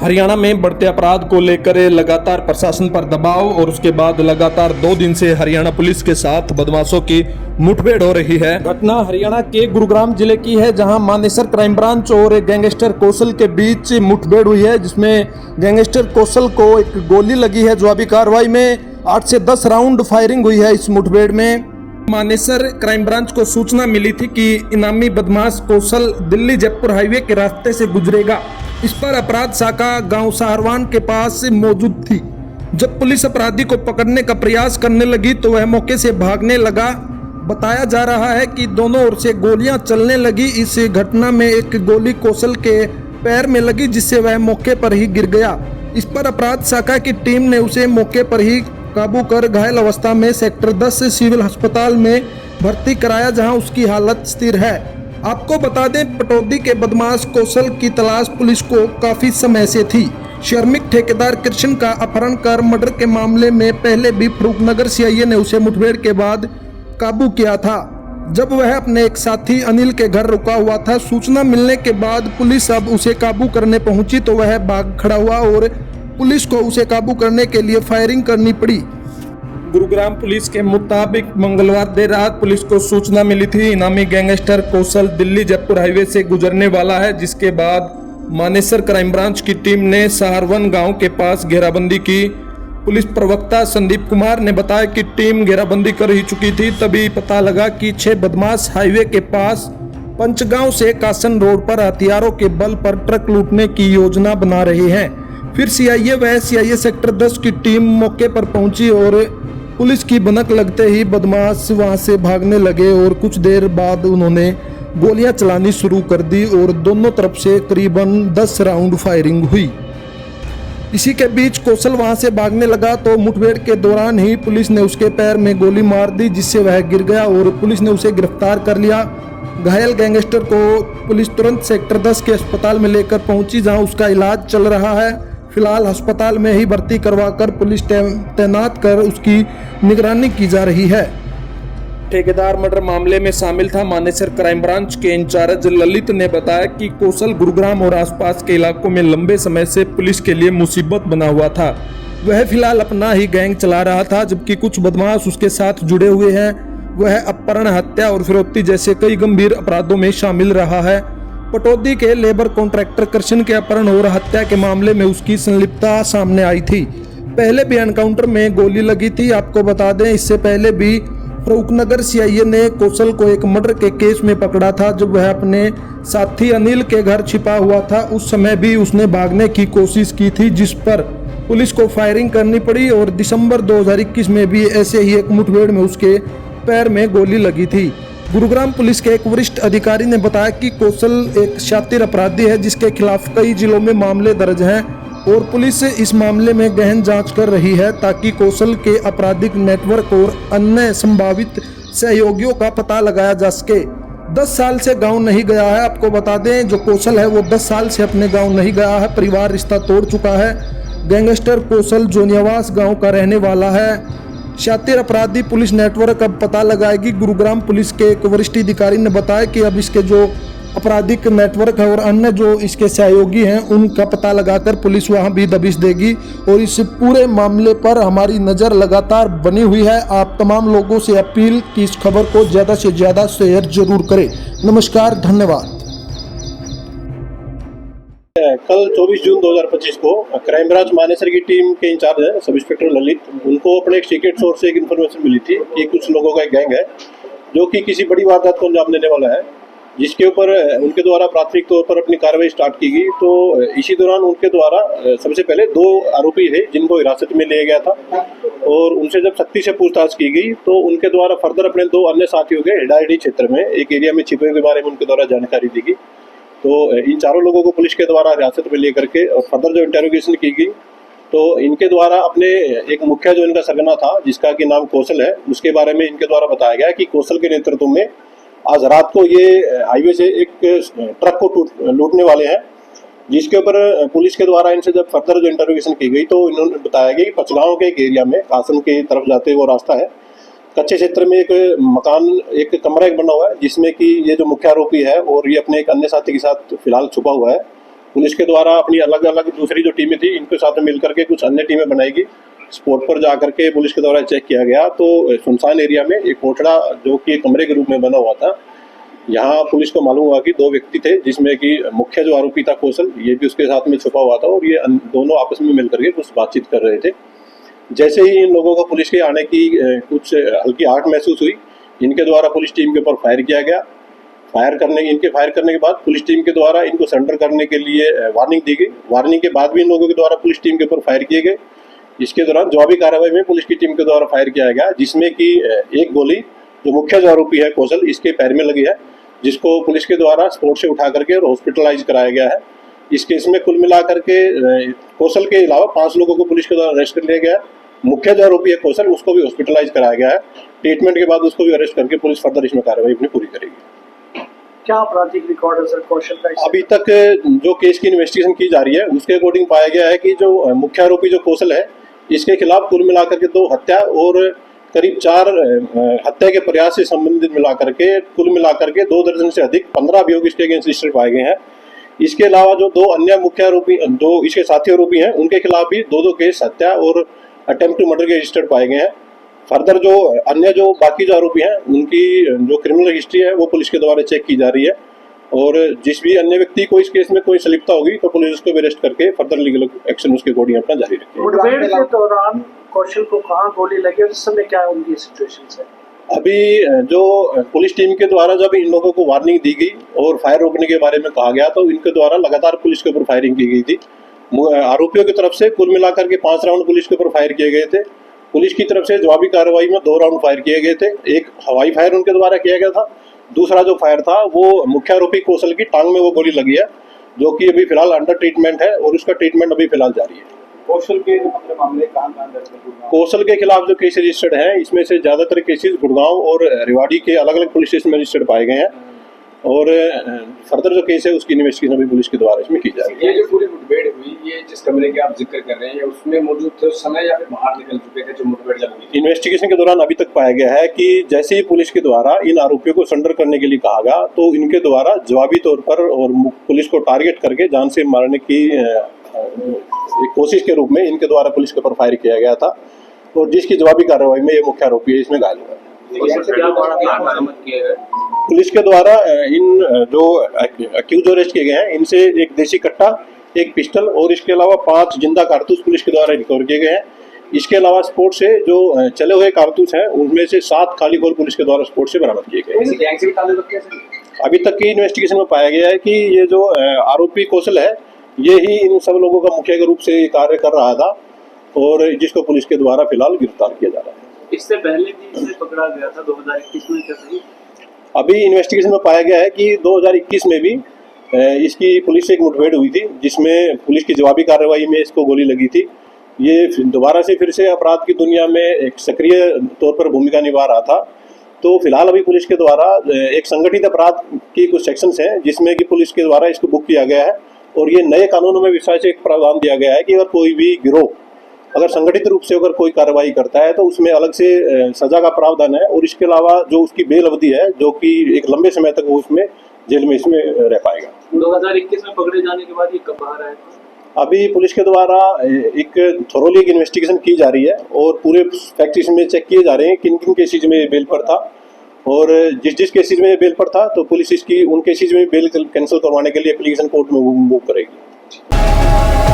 हरियाणा में बढ़ते अपराध को लेकर लगातार प्रशासन पर दबाव और उसके बाद लगातार 2 दिन से हरियाणा पुलिस के साथ बदमाशों की मुठभेड़ हो रही है। घटना हरियाणा के गुरुग्राम जिले की है, जहां मानेसर क्राइम ब्रांच और गैंगस्टर कौशल के बीच मुठभेड़ हुई है, जिसमें गैंगस्टर कौशल को एक गोली लगी है। जवाबी कार्रवाई में 8 से 10 राउंड फायरिंग हुई है। इस मुठभेड़ में मानेसर क्राइम ब्रांच को सूचना मिली थी कि इनामी बदमाश कौशल दिल्ली जयपुर हाईवे के रास्ते से गुजरेगा। इस पर अपराध शाखा गांव साहरवान के पास मौजूद थी। जब पुलिस अपराधी को पकड़ने का प्रयास करने लगी तो वह मौके से भागने लगा। बताया जा रहा है कि दोनों ओर से गोलियां चलने लगी। इस घटना में एक गोली कौशल के पैर में लगी, जिससे वह मौके पर ही गिर गया। इस पर अपराध शाखा की टीम ने उसे मौके पर ही काबू कर घायल अवस्था में सेक्टर 10 सिविल अस्पताल में भर्ती कराया, जहां उसकी हालत स्थिर है। आपको बता दें, पटौदी के बदमाश कौशल की तलाश पुलिस को काफी समय से थी। श्रमिक ठेकेदार कृष्ण का अपहरण कर मर्डर के मामले में पहले भी फरूखनगर सीआईए ने उसे मुठभेड़ के बाद काबू किया था, जब वह अपने एक साथी अनिल के घर रुका हुआ था। सूचना मिलने के बाद पुलिस अब उसे काबू करने पहुंची तो वह भाग खड़ा हुआ और पुलिस को उसे काबू करने के लिए फायरिंग करनी पड़ी। गुरुग्राम पुलिस के मुताबिक मंगलवार देर रात पुलिस को सूचना मिली थी इनामी गैंगस्टर कौशल दिल्ली जयपुर हाईवे से गुजरने वाला है, जिसके बाद मानेसर क्राइम ब्रांच की टीम ने साहरवन गांव के पास घेराबंदी की। पुलिस प्रवक्ता संदीप कुमार ने बताया कि टीम घेराबंदी कर ही चुकी थी, तभी पता लगा कि 6 बदमाश हाईवे के पास पंचगांव से कासन रोड पर हथियारों के बल पर ट्रक लूटने की योजना बना रहे हैं। फिर सीआईए व सीआईए सेक्टर 10 की टीम मौके पर पहुंची और पुलिस की भनक लगते ही बदमाश वहां से भागने लगे और कुछ देर बाद उन्होंने गोलियां चलानी शुरू कर दी और दोनों तरफ से करीबन 10 राउंड फायरिंग हुई। इसी के बीच कौशल वहां से भागने लगा तो मुठभेड़ के दौरान ही पुलिस ने उसके पैर में गोली मार दी, जिससे वह गिर गया और पुलिस ने उसे गिरफ्तार कर लिया। घायल गैंगस्टर को पुलिस तुरंत सेक्टर 10 के अस्पताल में लेकर पहुंची, जहां उसका इलाज चल रहा है। फिलहाल अस्पताल में ही भर्ती करवाकर पुलिस तैनात कर उसकी निगरानी की जा रही है। ठेकेदार मर्डर मामले में शामिल था। मानेसर क्राइम ब्रांच के इंचार्ज ललित ने बताया कि कौशल गुरुग्राम और आसपास के इलाकों में लंबे समय से पुलिस के लिए मुसीबत बना हुआ था। वह फिलहाल अपना ही गैंग चला रहा था, जबकि कुछ बदमाश उसके साथ जुड़े हुए हैं। वह अपहरण, हत्या और फिरौती जैसे कई गंभीर अपराधों में शामिल रहा है। पटौदी के लेबर कॉन्ट्रैक्टर कृष्ण के अपहरण और हत्या के मामले में उसकी संलिप्तता सामने आई थी। पहले भी एनकाउंटर में गोली लगी थी। आपको बता दें, इससे पहले भी फरूखनगर सीआईए ने कौशल को एक मर्डर के केस में पकड़ा था, जब वह अपने साथी अनिल के घर छिपा हुआ था। उस समय भी उसने भागने की कोशिश की थी, जिस पर पुलिस को फायरिंग करनी पड़ी और दिसंबर 2021 में भी ऐसे ही एक मुठभेड़ में उसके पैर में गोली लगी थी। गुरुग्राम पुलिस के एक वरिष्ठ अधिकारी ने बताया कि कौशल एक शातिर अपराधी है, जिसके खिलाफ कई जिलों में मामले दर्ज हैं और पुलिस इस मामले में गहन जांच कर रही है, ताकि कौशल के आपराधिक नेटवर्क और अन्य संभावित सहयोगियों का पता लगाया जा सके। 10 साल से गांव नहीं गया है। आपको बता दें, जो कौशल है वो 10 साल से अपने गांव नहीं गया है। परिवार रिश्ता तोड़ चुका है। गैंगस्टर कौशल जोनियावास गाँव का रहने वाला है। शातिर अपराधी पुलिस नेटवर्क अब पता लगाएगी। गुरुग्राम पुलिस के एक वरिष्ठ अधिकारी ने बताया कि अब इसके जो आपराधिक नेटवर्क है और अन्य जो इसके सहयोगी हैं, उनका पता लगाकर पुलिस वहां भी दबिश देगी और इस पूरे मामले पर हमारी नज़र लगातार बनी हुई है। आप तमाम लोगों से अपील कि इस खबर को ज़्यादा से ज़्यादा शेयर जरूर करें। नमस्कार, धन्यवाद। कल 24 जून 2025 को क्राइम ब्रांच मानेसर की टीम के इंचार्ज है सब इंस्पेक्टर ललित, उनको अपने एक सीक्रेट सोर्स से एक इन्फॉर्मेशन मिली थी कि कुछ लोगों का एक गैंग है जो कि किसी बड़ी वारदात को अंजाम देने वाला है, जिसके ऊपर उनके द्वारा प्राथमिक तौर पर अपनी कार्रवाई स्टार्ट की गई। तो इसी दौरान उनके द्वारा सबसे पहले 2 आरोपी है जिनको हिरासत में लिया गया था और उनसे जब सख्ती से पूछताछ की गई तो उनके द्वारा फर्दर अपने 2 अन्य साथियों के हेडाहेडी क्षेत्र में एक एरिया में छिपे के बारे में उनके द्वारा जानकारी दी गई। तो इन चारों लोगों को पुलिस के द्वारा हिरासत में लेकर के और फर्दर जो इंटेरोगेशन की गई तो इनके द्वारा अपने एक मुखिया जो इनका सरगना था, जिसका कि नाम कौशल है, उसके बारे में इनके द्वारा बताया गया कि कौशल के नेतृत्व में आज रात को ये हाईवे से एक ट्रक को लूटने वाले हैं, जिसके ऊपर पुलिस के द्वारा इनसे जब फर्दर जो इंटेरोगेशन की गई तो इन्होंने बताया गया कि पचगांव के एक एरिया में कासन की तरफ जाते वो रास्ता है, कच्चे क्षेत्र में एक मकान, एक कमरा एक बना हुआ है, जिसमें कि ये जो मुख्य आरोपी है और ये अपने एक अन्य साथी के साथ फिलहाल छुपा हुआ है पुलिस के द्वारा अपनी अलग अलग दूसरी जो टीमें थी इनके साथ मिल करके कुछ अन्य टीमें बनाई गई। स्पॉट पर जा करके पुलिस के द्वारा चेक किया गया तो सुनसान एरिया में एक कोठड़ा जो कि कमरे के रूप में बना हुआ था, यहाँ पुलिस को मालूम हुआ कि 2 व्यक्ति थे, जिसमें कि मुख्य जो आरोपी था कौशल, ये भी उसके साथ में छुपा हुआ था और ये दोनों आपस में मिलकर के कुछ बातचीत कर रहे थे। जैसे ही इन लोगों को पुलिस के आने की कुछ हल्की आहट महसूस हुई, इनके द्वारा पुलिस टीम के ऊपर फायर किया गया। फायर करने के बाद पुलिस टीम के द्वारा इनको सरेंडर करने के लिए वार्निंग दी गई। वार्निंग के बाद भी इन लोगों के द्वारा पुलिस टीम के ऊपर फायर किए गए। इसके दौरान जवाबी कार्रवाई में पुलिस की टीम के द्वारा फायर किया गया, जिसमें कि एक गोली जो मुख्य जो आरोपी है कौशल, इसके पैर में लगी है, जिसको पुलिस के द्वारा स्पॉट से उठा करके और हॉस्पिटलाइज कराया गया है। इस केस में कुल मिलाकर के कौशल के अलावा 5 लोगों को पुलिस के द्वारा अरेस्ट कर लिया गया है। मुख्य जो आरोपी है कौशल, उसको भी हॉस्पिटलाइज कराया गया है। ट्रीटमेंट के बाद उसको भी अरेस्ट करके पुलिस फर्दर इसमें कार्रवाई अपनी पूरी करेगी। क्या आपराधिक रिकॉर्ड है सर कौशल का? अभी तक जो केस की इन्वेस्टिगेशन की जा रही है उसके अकॉर्डिंग पाया गया है कि जो मुख्य आरोपी जो कौशल है, इसके खिलाफ कुल मिलाकर के 2 हत्या और करीब 4 हत्या के प्रयास से संबंधित मिलाकर के कुल मिलाकर के 2 दर्जन से अधिक 15 अभियोग इसके अगेंस्ट रजिस्टर्ड पाए गए हैं। इसके अलावा जो 2 अन्य मुख्य आरोपी, 2 इसके साथी आरोपी हैं, उनके खिलाफ भी 2 केस हत्या और अटेम्प्ट टू मर्डर के रजिस्टर्ड पाए गए हैं। फर्दर जो अन्य जो बाकी जो आरोपी हैं उनकी जो क्रिमिनल हिस्ट्री है वो पुलिस के द्वारा चेक की जा रही है और जिस भी अन्य व्यक्ति को इस केस में कोई संलिप्तता होगी तो पुलिस उसको भी अरेस्ट करके फर्दर लीगल एक्शन उसके अकॉर्डिंग अपना जारी रखेगी। मुठभेड़ के दौरान कौशल को कहाँ गोली लगी और इस समय क्या उनकी सिचुएशन है? अभी जो पुलिस टीम के द्वारा जब इन लोगों को वार्निंग दी गई और फायर रोकने के बारे में कहा गया तो इनके द्वारा लगातार पुलिस के ऊपर फायरिंग की गई थी। आरोपियों की तरफ से कुल मिलाकर के 5 राउंड पुलिस के ऊपर फायर किए गए थे। पुलिस की तरफ से जवाबी कार्रवाई में 2 राउंड फायर किए गए थे। एक हवाई फायर उनके द्वारा किया गया था, दूसरा जो फायर था वो मुख्य आरोपी कौशल की टांग में वो गोली लगी है, जो कि अभी फिलहाल अंडर ट्रीटमेंट है और उसका ट्रीटमेंट अभी फिलहाल जारी है। कौशल के मामले कहाँ कौशल के खिलाफ जो केस रजिस्टर्ड हैं इसमें से ज्यादातर केसेस गुड़गांव और रेवाड़ी के अलग अलग पुलिस स्टेशन में रजिस्टर्ड पाए गए हैं और फर्दर जो केस है उसकी इन्वेस्टिगेशन अभी पुलिस के द्वारा इसमें की जा रही है। ये जो पूरी मुठभेड़ हुई, ये जिस कमरे के आप जिक्र कर रहे हैं, उसमें मौजूद थे उस समय या फिर बाहर निकल चुके थे जो मुठभेड़ जब हुई? इन्वेस्टिगेशन के दौरान अभी तक पाया गया है कि जैसे ही पुलिस के द्वारा इन आरोपियों को सरेंडर करने के लिए कहा गया तो इनके द्वारा जवाबी तौर पर और पुलिस को टारगेट करके जान से मारने की एक कोशिश के रूप में इनके द्वारा पुलिस के ऊपर फायर किया गया था और जिसकी जवाबी कार्रवाई में ये मुख्य आरोपी है इसमें घायल हुआ है। पुलिस के द्वारा इन जो अक्यूज अरेस्ट किए गए हैं इनसे एक देसी कट्टा, एक पिस्टल और इसके अलावा 5 जिंदा कारतूस पुलिस के द्वारा रिकवर किए गए हैं। इसके अलावा स्पोर्ट से जो चले हुए कारतूस हैं उनमें से 7 खाली गोल पुलिस के द्वारा स्पोर्ट से बरामद किए गए। अभी तक की इन्वेस्टिगेशन में पाया गया है कि ये जो आरोपी कौशल है ये ही इन सब लोगों का मुख्य रूप से कार्य कर रहा था और जिसको पुलिस के द्वारा फिलहाल गिरफ्तार किया जा रहा है। इससे पहले भी इसे पकड़ा गया था 2021 में, क्या सही? अभी इन्वेस्टिगेशन में पाया गया है कि 2021 में भी इसकी पुलिस से एक मुठभेड़ हुई थी जिसमें पुलिस की जवाबी कार्रवाई में इसको गोली लगी थी। ये दोबारा से फिर से अपराध की दुनिया में एक सक्रिय तौर पर भूमिका निभा रहा था। तो फिलहाल अभी पुलिस के द्वारा एक संगठित अपराध की कुछ सेक्शंस हैं जिसमें कि पुलिस के द्वारा इसको बुक किया गया है और ये नए कानूनों में विशेष से एक प्रावधान दिया गया है कि अगर कोई भी गिरोह अगर संगठित रूप से अगर कोई कार्रवाई करता है तो उसमें अलग से सजा का प्रावधान है और इसके अलावा जो उसकी बेल अवधि है जो कि एक लंबे समय तक वो उसमें जेल में इसमें रह पाएगा। 2021 में पकड़े जाने के बाद ये कब बाहर आया? अभी पुलिस के द्वारा एक थोरोली इन्वेस्टिगेशन की जा रही है और पूरे फैक्ट इसमें चेक किए जा रहे हैं किन किन केसेज में बेल पर था और जिस केसेज में बेल पर था तो पुलिस इसकी उन केसेज में बेल कैंसिल करवाने के लिए एप्लीकेशन कोर्ट में मूव करेगी।